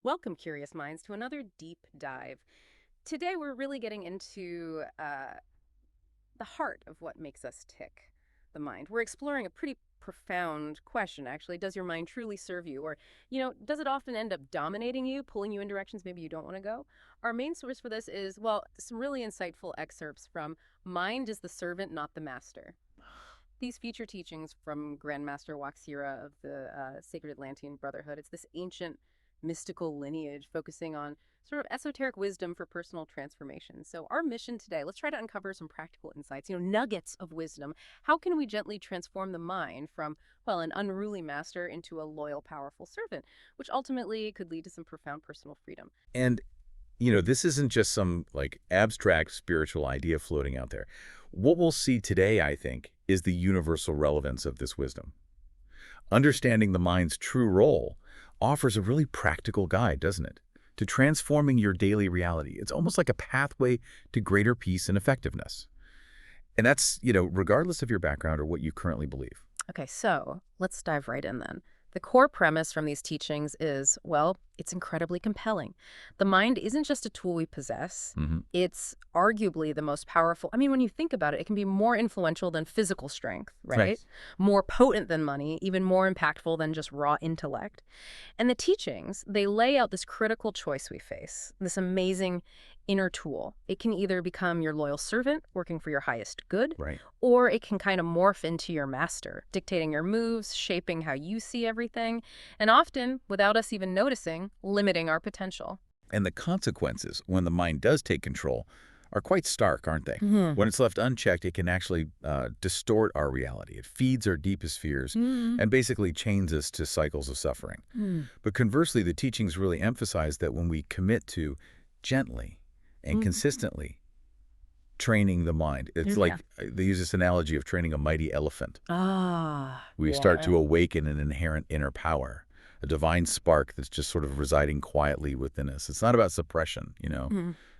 Welcome, curious minds, to another deep dive. Today, we're really getting into the heart of what makes us tick, the mind. We're exploring a pretty profound question, actually. Does your mind truly serve you? Or, does it often end up dominating you, pulling you in directions maybe you don't want to go? Our main source for this is, well, some really insightful excerpts from Mind is the Servant, Not the Master. These feature teachings from Grandmaster WaXhira of the Sacred Atlantean Brotherhood. It's this ancient mystical lineage focusing on sort of esoteric wisdom for personal transformation. So our mission today, let's try to uncover some practical insights, nuggets of wisdom. How can we gently transform the mind from, well, an unruly master into a loyal, powerful servant, which ultimately could lead to some profound personal freedom? And, this isn't just some like abstract spiritual idea floating out there. What we'll see today, I think, is the universal relevance of this wisdom. Understanding the mind's true role offers a really practical guide, doesn't it? To transforming your daily reality. It's almost like a pathway to greater peace and effectiveness. And that's, regardless of your background or what you currently believe. Okay, so let's dive right in then. The core premise from these teachings is, well, it's incredibly compelling. The mind isn't just a tool we possess. It's arguably the most powerful. I mean, when you think about it, it can be more influential than physical strength, right? Right. More potent than money, even more impactful than just raw intellect. And the teachings, they lay out this critical choice we face, this amazing inner tool. It can either become your loyal servant, working for your highest good, Right. or it can kind of morph into your master, dictating your moves, shaping how you see everything, and often, without us even noticing, limiting our potential. And the consequences, when the mind does take control, are quite stark, aren't they? When it's left unchecked, it can actually distort our reality. It feeds our deepest fears and basically chains us to cycles of suffering. But conversely, the teachings really emphasize that when we commit to gently and consistently training the mind, it's like they use this analogy of training a mighty elephant. We start to awaken an inherent inner power, a divine spark that's just sort of residing quietly within us. It's not about suppression,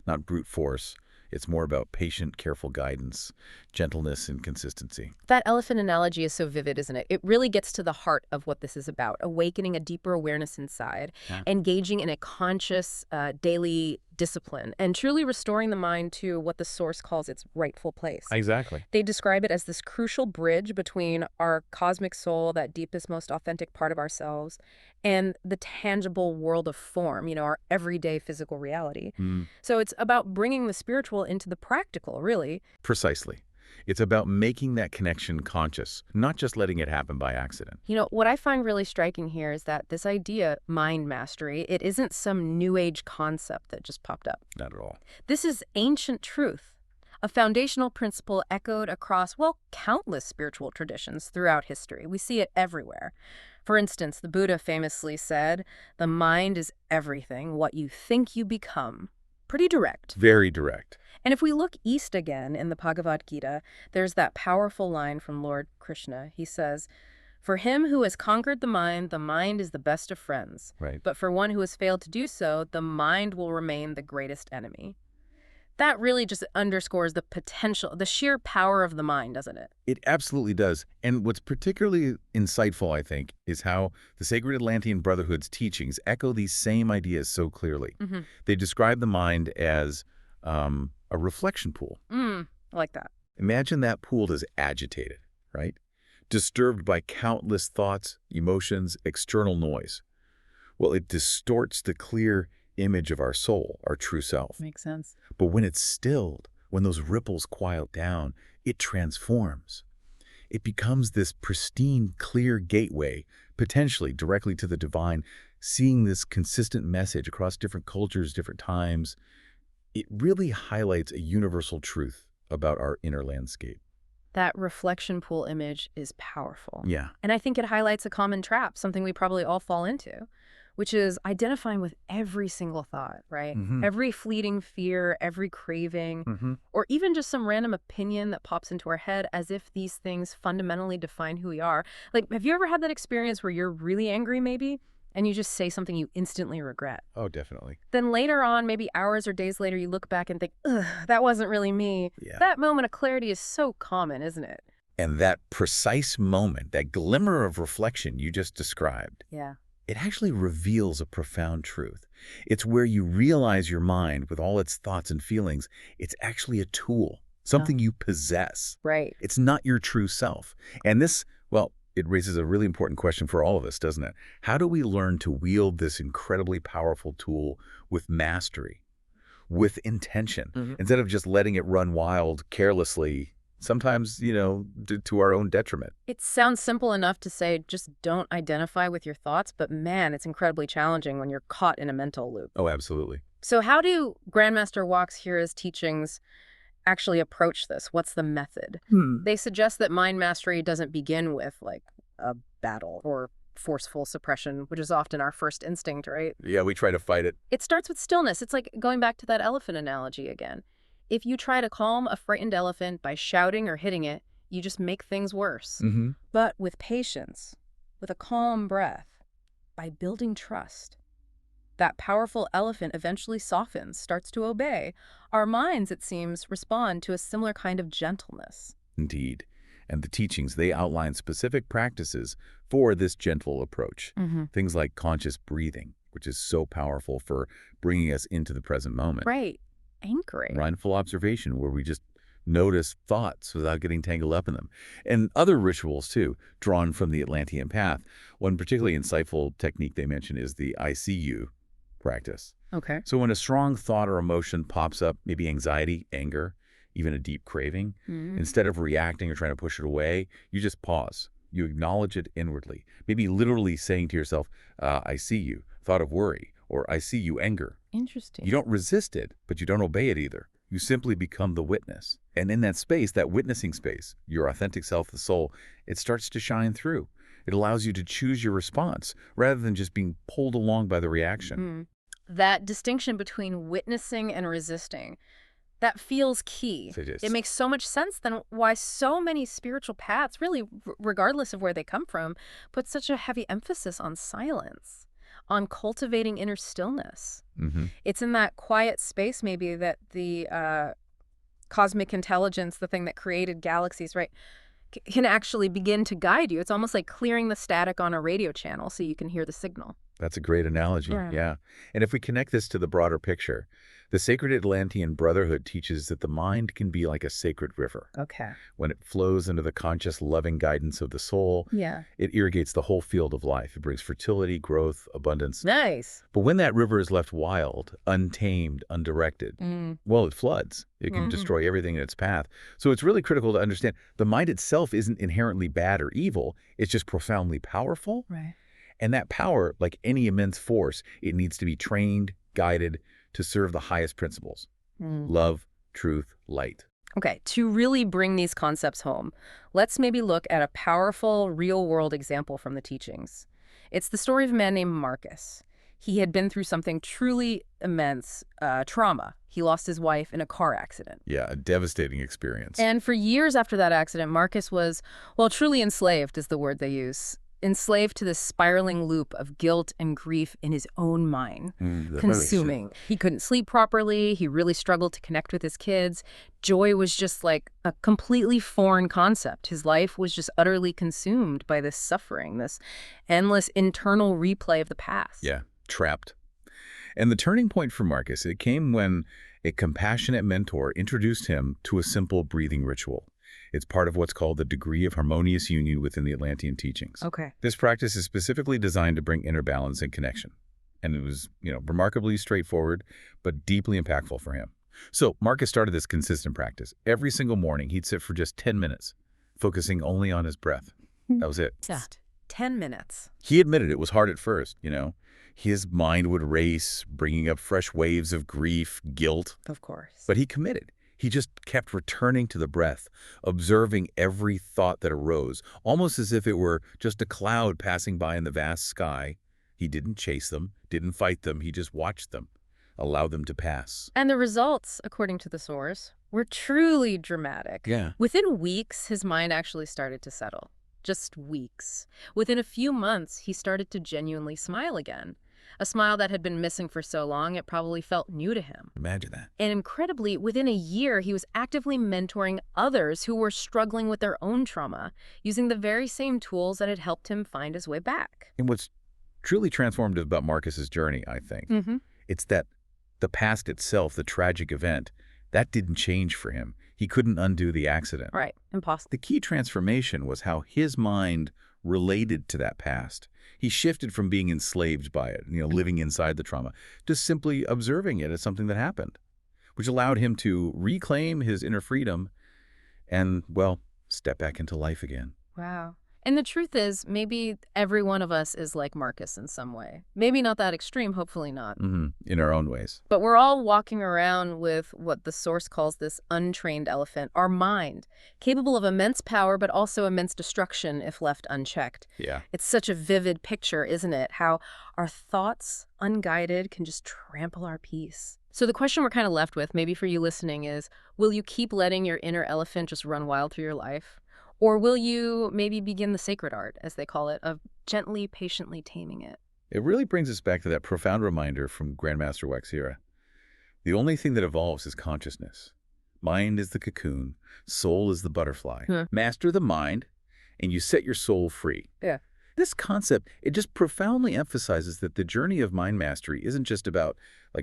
not brute force. It's more about patient, careful guidance, gentleness, and consistency. That elephant analogy is so vivid, isn't it? It really gets to the heart of what this is about, awakening a deeper awareness inside, engaging in a conscious daily discipline, and truly restoring the mind to what the Source calls its rightful place. Exactly. They describe it as this crucial bridge between our cosmic soul, that deepest, most authentic part of ourselves, and the tangible world of form, our everyday physical reality. So it's about bringing the spiritual into the practical, really. Precisely. It's about making that connection conscious, not just letting it happen by accident. What I find really striking here is that this idea, mind mastery, it isn't some new age concept that just popped up. Not at all. This is ancient truth, a foundational principle echoed across, well, countless spiritual traditions throughout history. We see it everywhere. For instance, the Buddha famously said, "The mind is everything. What you think you become." Pretty direct. Very direct. And if we look east again in the Bhagavad Gita, there's that powerful line from Lord Krishna. He says, "For him who has conquered the mind is the best of friends. Right. But for one who has failed to do so, the mind will remain the greatest enemy." That really just underscores the potential, the sheer power of the mind, doesn't it? It absolutely does. And what's particularly insightful, I think, is how the Sacred Atlantean Brotherhood's teachings echo these same ideas so clearly. They describe the mind as a reflection pool. I like that. Imagine that pool is agitated, right? Disturbed by countless thoughts, emotions, external noise. Well, it distorts the clear image of our soul, our true self. Makes sense. But when it's stilled, when those ripples quiet down, it transforms. It becomes this pristine, clear gateway, potentially directly to the divine, seeing this consistent message across different cultures, different times. It really highlights a universal truth about our inner landscape. That reflection pool image is powerful. Yeah. And I think it highlights a common trap, something we probably all fall into, which is identifying with every single thought, right? Every fleeting fear, every craving, or even just some random opinion that pops into our head as if these things fundamentally define who we are. Like, have you ever had that experience where you're really angry maybe, and you just say something you instantly regret? Oh, definitely. Then later on, maybe hours or days later, you look back and think, ugh, that wasn't really me. Yeah. That moment of clarity is so common, isn't it? And that precise moment, that glimmer of reflection you just described, Yeah. it actually reveals a profound truth. It's where you realize your mind, with all its thoughts and feelings, it's actually a tool, something you possess. Right. It's not your true self. And this, well, it raises a really important question for all of us, doesn't it? How do we learn to wield this incredibly powerful tool with mastery, with intention, instead of just letting it run wild carelessly, sometimes, to our own detriment? It sounds simple enough to say just don't identify with your thoughts, but man, it's incredibly challenging when you're caught in a mental loop. Oh, absolutely. So how do Grandmaster WaXhira's teachings actually approach this? What's the method? They suggest that mind mastery doesn't begin with like a battle or forceful suppression, which is often our first instinct, right? Yeah, we try to fight it. It starts with stillness. It's like going back to that elephant analogy again. If you try to calm a frightened elephant by shouting or hitting it, you just make things worse. But with patience, with a calm breath, by building trust, that powerful elephant eventually softens, starts to obey. Our minds, it seems, respond to a similar kind of gentleness. Indeed. And the teachings, they outline specific practices for this gentle approach. Things like conscious breathing, which is so powerful for bringing us into the present moment. Right. Anchoring. Mindful observation, where we just notice thoughts without getting tangled up in them. And other rituals, too, drawn from the Atlantean path. One particularly insightful technique they mention is the I see you practice. Okay. So when a strong thought or emotion pops up, maybe anxiety, anger, even a deep craving, instead of reacting or trying to push it away, you just pause. You acknowledge it inwardly, maybe literally saying to yourself, I see you, thought of worry, or I see you, anger. Interesting. You don't resist it, but you don't obey it either. You simply become the witness. And in that space, that witnessing space, your authentic self, the soul, it starts to shine through. It allows you to choose your response rather than just being pulled along by the reaction. That distinction between witnessing and resisting, that feels key. It is. It makes so much sense then why so many spiritual paths, really regardless of where they come from, put such a heavy emphasis on silence, on cultivating inner stillness. It's in that quiet space maybe that the cosmic intelligence, the thing that created galaxies, right, can actually begin to guide you. It's almost like clearing the static on a radio channel so you can hear the signal. That's a great analogy, yeah. And if we connect this to the broader picture, the Sacred Atlantean Brotherhood teaches that the mind can be like a sacred river. Okay. When it flows into the conscious, loving guidance of the soul, it irrigates the whole field of life. It brings fertility, growth, abundance. Nice. But when that river is left wild, untamed, undirected, well, it floods. It can destroy everything in its path. So it's really critical to understand the mind itself isn't inherently bad or evil. It's just profoundly powerful. Right. And that power, like any immense force, it needs to be trained, guided to serve the highest principles. Love, truth, light. Okay, to really bring these concepts home, let's maybe look at a powerful, real-world example from the teachings. It's the story of a man named Marcus. He had been through something truly immense, trauma. He lost his wife in a car accident. Yeah, a devastating experience. And for years after that accident, Marcus was, well, truly enslaved is the word they use. Enslaved to this spiraling loop of guilt and grief in his own mind, consuming. He couldn't sleep properly. He really struggled to connect with his kids. Joy was just like a completely foreign concept. His life was just utterly consumed by this suffering, this endless internal replay of the past. Yeah, trapped. And the turning point for Marcus, it came when a compassionate mentor introduced him to a simple breathing ritual. It's part of what's called the degree of harmonious union within the Atlantean teachings. Okay. This practice is specifically designed to bring inner balance and connection. And it was, remarkably straightforward, but deeply impactful for him. So Marcus started this consistent practice. Every single morning, he'd sit for just 10 minutes, focusing only on his breath. That was it. Just 10 minutes. He admitted it was hard at first, His mind would race, bringing up fresh waves of grief, guilt. Of course. But he committed. He just kept returning to the breath, observing every thought that arose, almost as if it were just a cloud passing by in the vast sky. He didn't chase them, didn't fight them. He just watched them, allowed them to pass. And the results, according to the source, were truly dramatic. Yeah. Within weeks, his mind actually started to settle. Just weeks. Within a few months, he started to genuinely smile again. A smile that had been missing for so long, it probably felt new to him. Imagine that. And incredibly, within a year, he was actively mentoring others who were struggling with their own trauma, using the very same tools that had helped him find his way back. And what's truly transformative about Marcus's journey, I think. Mm-hmm. It's that the past itself, the tragic event, that didn't change for him. He couldn't undo the accident. Right. Impossible. The key transformation was how his mind related to that past. He shifted from being enslaved by it, living inside the trauma, to simply observing it as something that happened, which allowed him to reclaim his inner freedom and, well, step back into life again. Wow. And the truth is, maybe every one of us is like Marcus in some way. Maybe not that extreme, hopefully not. In our own ways. But we're all walking around with what the Source calls this untrained elephant, our mind, capable of immense power but also immense destruction if left unchecked. Yeah. It's such a vivid picture, isn't it? How our thoughts, unguided, can just trample our peace. So the question we're kind of left with, maybe for you listening, is, will you keep letting your inner elephant just run wild through your life? Or will you maybe begin the sacred art, as they call it, of gently, patiently taming it? It really brings us back to that profound reminder from Grandmaster WaXhira. The only thing that evolves is consciousness. Mind is the cocoon, soul is the butterfly. Master the mind, and you set your soul free. Yeah. This concept, it just profoundly emphasizes that the journey of mind mastery isn't just about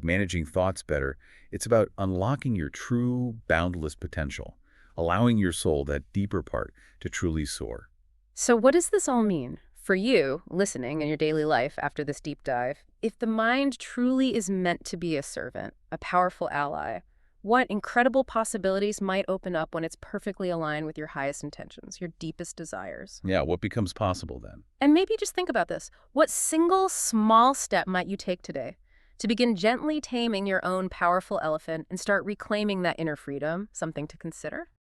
managing thoughts better. It's about unlocking your true, boundless potential, allowing your soul, that deeper part, to truly soar. So what does this all mean for you, listening in your daily life after this deep dive? If the mind truly is meant to be a servant, a powerful ally, what incredible possibilities might open up when it's perfectly aligned with your highest intentions, your deepest desires? Yeah, what becomes possible then? And maybe just think about this. What single small step might you take today to begin gently taming your own powerful elephant and start reclaiming that inner freedom? Something to consider.